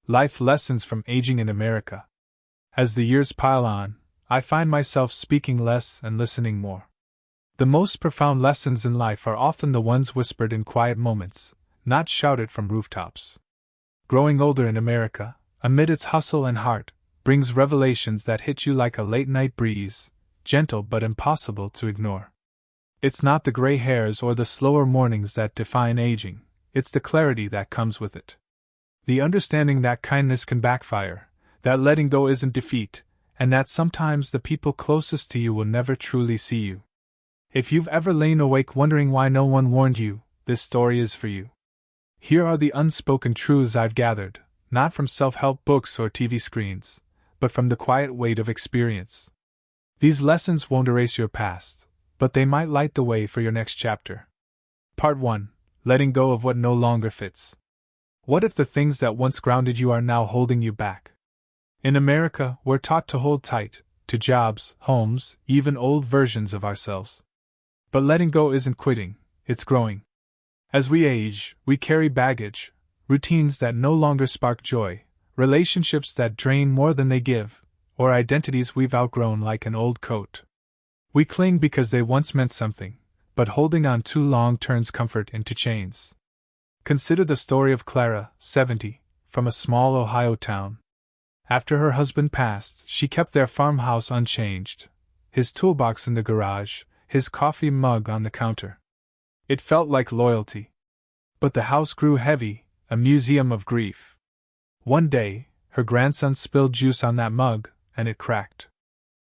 Life Lessons from Aging in America. As the years pile on, I find myself speaking less and listening more. The most profound lessons in life are often the ones whispered in quiet moments, not shouted from rooftops. Growing older in America, amid its hustle and heart, brings revelations that hit you like a late-night breeze, gentle but impossible to ignore. It's not the gray hairs or the slower mornings that define aging, it's the clarity that comes with it. The understanding that kindness can backfire, that letting go isn't defeat, and that sometimes the people closest to you will never truly see you. If you've ever lain awake wondering why no one warned you, this story is for you. Here are the unspoken truths I've gathered, not from self-help books or TV screens, but from the quiet weight of experience. These lessons won't erase your past, but they might light the way for your next chapter. Part 1. Letting go of what no longer fits. What if the things that once grounded you are now holding you back? In America, we're taught to hold tight, to jobs, homes, even old versions of ourselves. But letting go isn't quitting, it's growing. As we age, we carry baggage, routines that no longer spark joy, relationships that drain more than they give, or identities we've outgrown like an old coat. We cling because they once meant something, but holding on too long turns comfort into chains. Consider the story of Clara, 70, from a small Ohio town. After her husband passed, she kept their farmhouse unchanged, his toolbox in the garage, his coffee mug on the counter. It felt like loyalty. But the house grew heavy, a museum of grief. One day, her grandson spilled juice on that mug, and it cracked.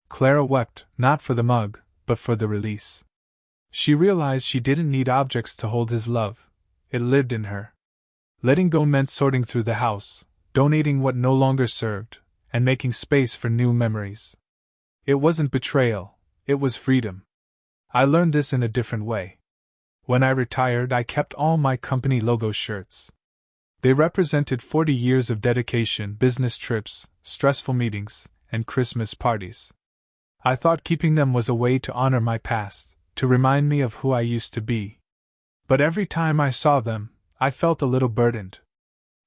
Clara wept, not for the mug, but for the release. She realized she didn't need objects to hold his love. It lived in her. Letting go meant sorting through the house, donating what no longer served, and making space for new memories. It wasn't betrayal, it was freedom. I learned this in a different way. When I retired, I kept all my company logo shirts. They represented 40 years of dedication, business trips, stressful meetings, and Christmas parties. I thought keeping them was a way to honor my past, to remind me of who I used to be. But every time I saw them, I felt a little burdened.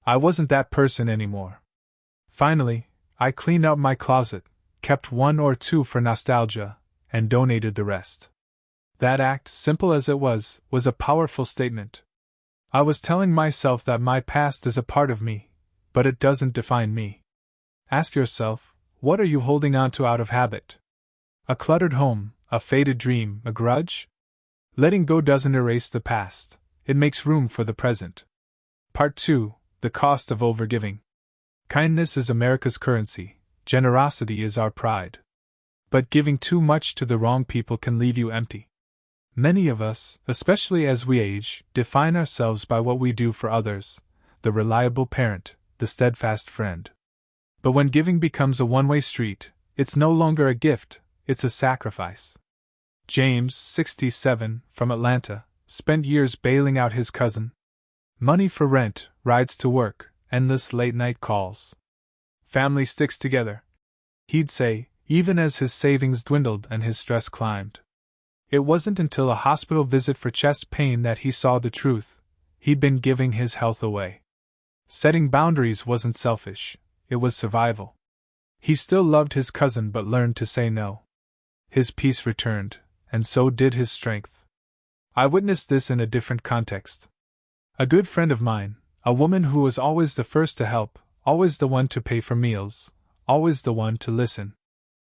I wasn't that person anymore. Finally, I cleaned out my closet, kept one or two for nostalgia, and donated the rest. That act, simple as it was a powerful statement. I was telling myself that my past is a part of me, but it doesn't define me. Ask yourself, what are you holding on to out of habit? A cluttered home, a faded dream, a grudge? Letting go doesn't erase the past, it makes room for the present. Part 2. The Cost of Overgiving. Kindness is America's currency, generosity is our pride. But giving too much to the wrong people can leave you empty. Many of us, especially as we age, define ourselves by what we do for others, the reliable parent, the steadfast friend. But when giving becomes a one-way street, it's no longer a gift, it's a sacrifice. James, 67, from Atlanta, spent years bailing out his cousin. Money for rent, rides to work, endless late-night calls. Family sticks together, he'd say, even as his savings dwindled and his stress climbed. It wasn't until a hospital visit for chest pain that he saw the truth. He'd been giving his health away. Setting boundaries wasn't selfish, it was survival. He still loved his cousin but learned to say no. His peace returned, and so did his strength. I witnessed this in a different context. A good friend of mine, a woman who was always the first to help, always the one to pay for meals, always the one to listen.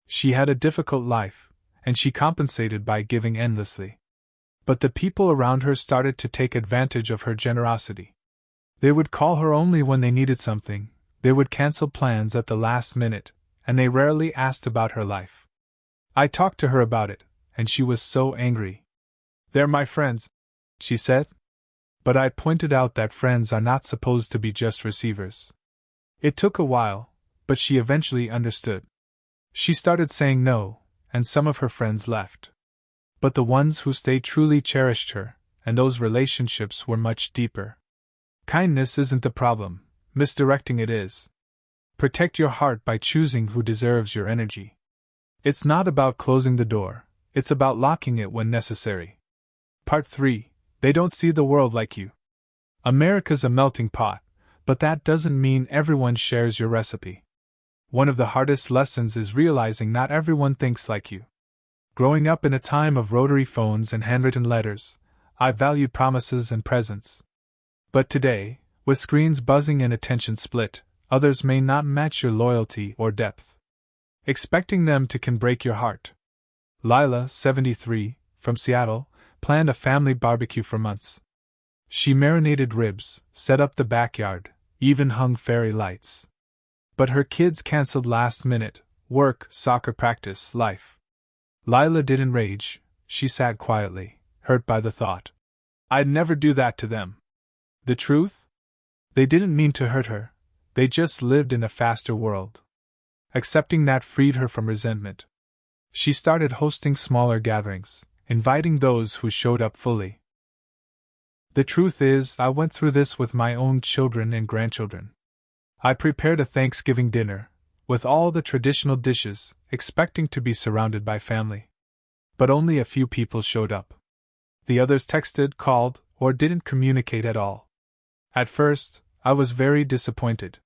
She had a difficult life, and she compensated by giving endlessly. But the people around her started to take advantage of her generosity. They would call her only when they needed something, they would cancel plans at the last minute, and they rarely asked about her life. I talked to her about it, and she was so angry. "They're my friends," she said. But I pointed out that friends are not supposed to be just receivers. It took a while, but she eventually understood. She started saying no, and some of her friends left. But the ones who stayed truly cherished her, and those relationships were much deeper. Kindness isn't the problem, misdirecting it is. Protect your heart by choosing who deserves your energy. It's not about closing the door, it's about locking it when necessary. Part 3. They don't see the world like you. America's a melting pot, But that doesn't mean everyone shares your recipe. One of the hardest lessons is realizing not everyone thinks like you. Growing up in a time of rotary phones and handwritten letters, I valued promises and presents. But today, with screens buzzing and attention split, others may not match your loyalty or depth. Expecting them to can break your heart. Lila, 73, from Seattle, planned a family barbecue for months. She marinated ribs, set up the backyard, even hung fairy lights. But her kids canceled last minute: work, soccer practice, life. Lila didn't rage, she sat quietly, hurt by the thought. I'd never do that to them. The truth? They didn't mean to hurt her, they just lived in a faster world. Accepting that freed her from resentment. She started hosting smaller gatherings, inviting those who showed up fully. The truth is, I went through this with my own children and grandchildren. I prepared a Thanksgiving dinner, with all the traditional dishes, expecting to be surrounded by family. But only a few people showed up. The others texted, called, or didn't communicate at all. At first, I was very disappointed.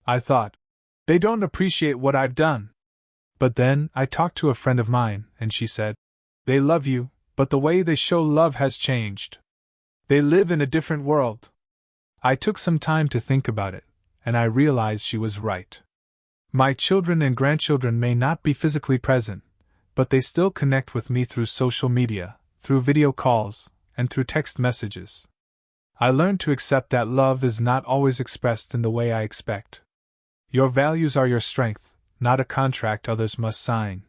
I thought, they don't appreciate what I've done. But then, I talked to a friend of mine, and she said, they love you, but the way they show love has changed. They live in a different world. I took some time to think about it, and I realized she was right. My children and grandchildren may not be physically present, but they still connect with me through social media, through video calls, and through text messages. I learned to accept that love is not always expressed in the way I expect. Your values are your strength, not a contract others must sign.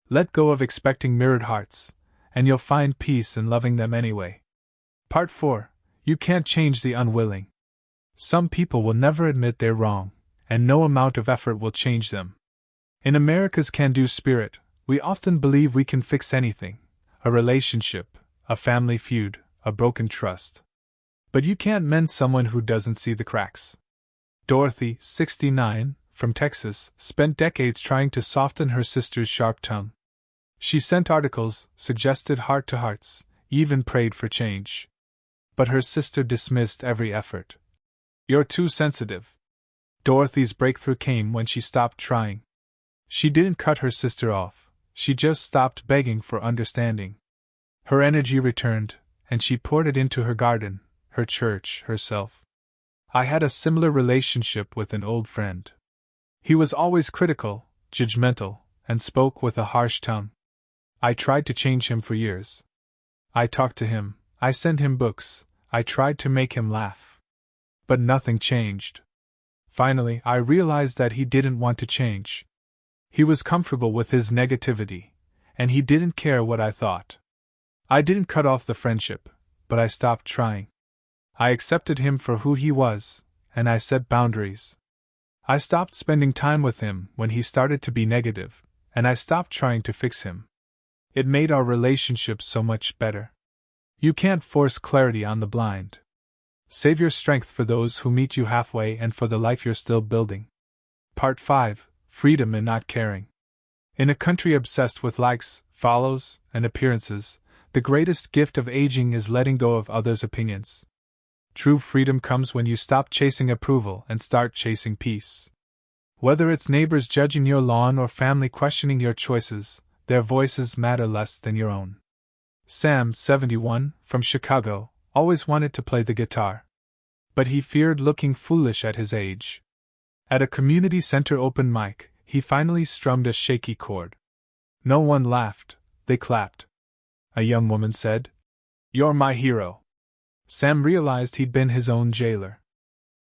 Let go of expecting mirrored hearts, and you'll find peace in loving them anyway. Part 4. You can't change the unwilling. Some people will never admit they're wrong, and no amount of effort will change them. In America's can-do spirit, we often believe we can fix anything: a relationship, a family feud, a broken trust. But you can't mend someone who doesn't see the cracks. Dorothy, 69, from Texas, spent decades trying to soften her sister's sharp tongue. She sent articles, suggested heart-to-hearts, even prayed for change. But her sister dismissed every effort. You're too sensitive. Dorothy's breakthrough came when she stopped trying. She didn't cut her sister off, she just stopped begging for understanding. Her energy returned, and she poured it into her garden, her church, herself. I had a similar relationship with an old friend. He was always critical, judgmental, and spoke with a harsh tongue. I tried to change him for years. I talked to him, I sent him books, I tried to make him laugh. But nothing changed. Finally, I realized that he didn't want to change. He was comfortable with his negativity, and he didn't care what I thought. I didn't cut off the friendship, but I stopped trying. I accepted him for who he was, and I set boundaries. I stopped spending time with him when he started to be negative, and I stopped trying to fix him. It made our relationship so much better. You can't force clarity on the blind. Save your strength for those who meet you halfway and for the life you're still building. Part 5. Freedom in not caring. In a country obsessed with likes, follows, and appearances, the greatest gift of aging is letting go of others' opinions. True freedom comes when you stop chasing approval and start chasing peace. Whether it's neighbors judging your lawn or family questioning your choices, their voices matter less than your own. Sam, 71, from Chicago, always wanted to play the guitar. But he feared looking foolish at his age. At a community center open mic, he finally strummed a shaky chord. No one laughed, they clapped. A young woman said, "You're my hero." Sam realized he'd been his own jailer.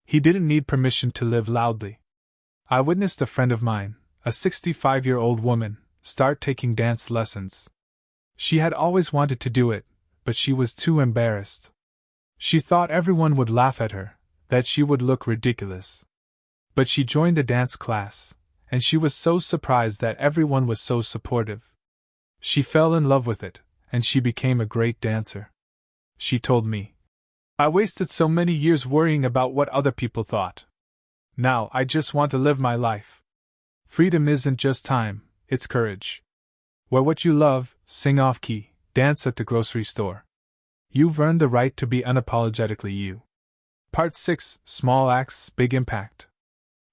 He didn't need permission to live loudly. I witnessed a friend of mine, a 65-year-old woman, start taking dance lessons. She had always wanted to do it, but she was too embarrassed. She thought everyone would laugh at her, that she would look ridiculous. But she joined a dance class, and she was so surprised that everyone was so supportive. She fell in love with it, and she became a great dancer. She told me, "I wasted so many years worrying about what other people thought. Now I just want to live my life." Freedom isn't just time, it's courage. Wear what you love, sing off-key, dance at the grocery store. You've earned the right to be unapologetically you. Part 6: Small Acts, Big Impact.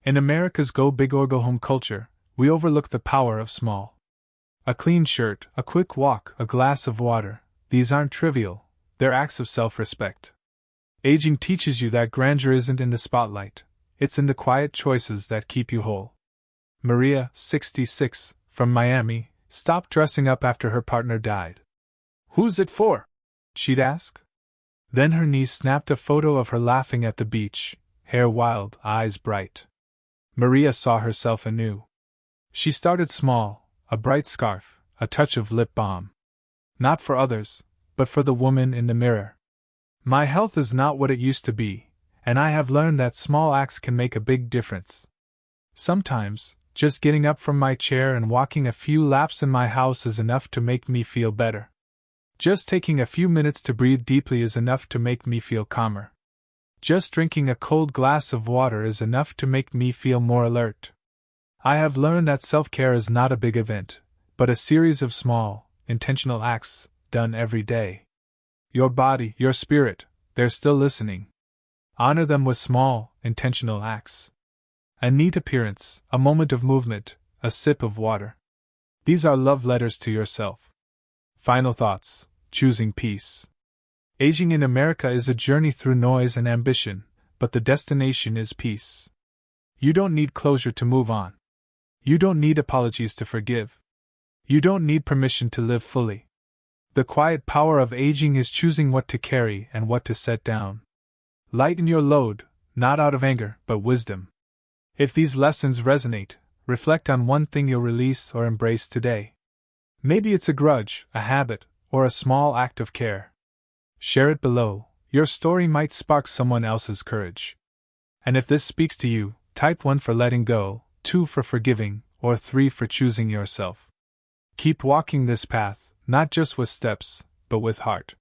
In America's go big or go home culture, we overlook the power of small. A clean shirt, a quick walk, a glass of water, these aren't trivial, they're acts of self-respect. Aging teaches you that grandeur isn't in the spotlight, it's in the quiet choices that keep you whole. Maria, 66, from Miami, stopped dressing up after her partner died. "Who's it for?" she'd ask. Then her niece snapped a photo of her laughing at the beach, hair wild, eyes bright. Maria saw herself anew. She started small, a bright scarf, a touch of lip balm. Not for others, but for the woman in the mirror. My health is not what it used to be, and I have learned that small acts can make a big difference. Sometimes, just getting up from my chair and walking a few laps in my house is enough to make me feel better. Just taking a few minutes to breathe deeply is enough to make me feel calmer. Just drinking a cold glass of water is enough to make me feel more alert. I have learned that self-care is not a big event, but a series of small, intentional acts, done every day. Your body, your spirit, they're still listening. Honor them with small, intentional acts. A neat appearance, a moment of movement, a sip of water. These are love letters to yourself. Final thoughts: choosing peace. Aging in America is a journey through noise and ambition, but the destination is peace. You don't need closure to move on. You don't need apologies to forgive. You don't need permission to live fully. The quiet power of aging is choosing what to carry and what to set down. Lighten your load, not out of anger, but wisdom. If these lessons resonate, reflect on one thing you'll release or embrace today. Maybe it's a grudge, a habit, or a small act of care. Share it below. Your story might spark someone else's courage. And if this speaks to you, type 1 for letting go, 2 for forgiving, or 3 for choosing yourself. Keep walking this path, not just with steps, but with heart.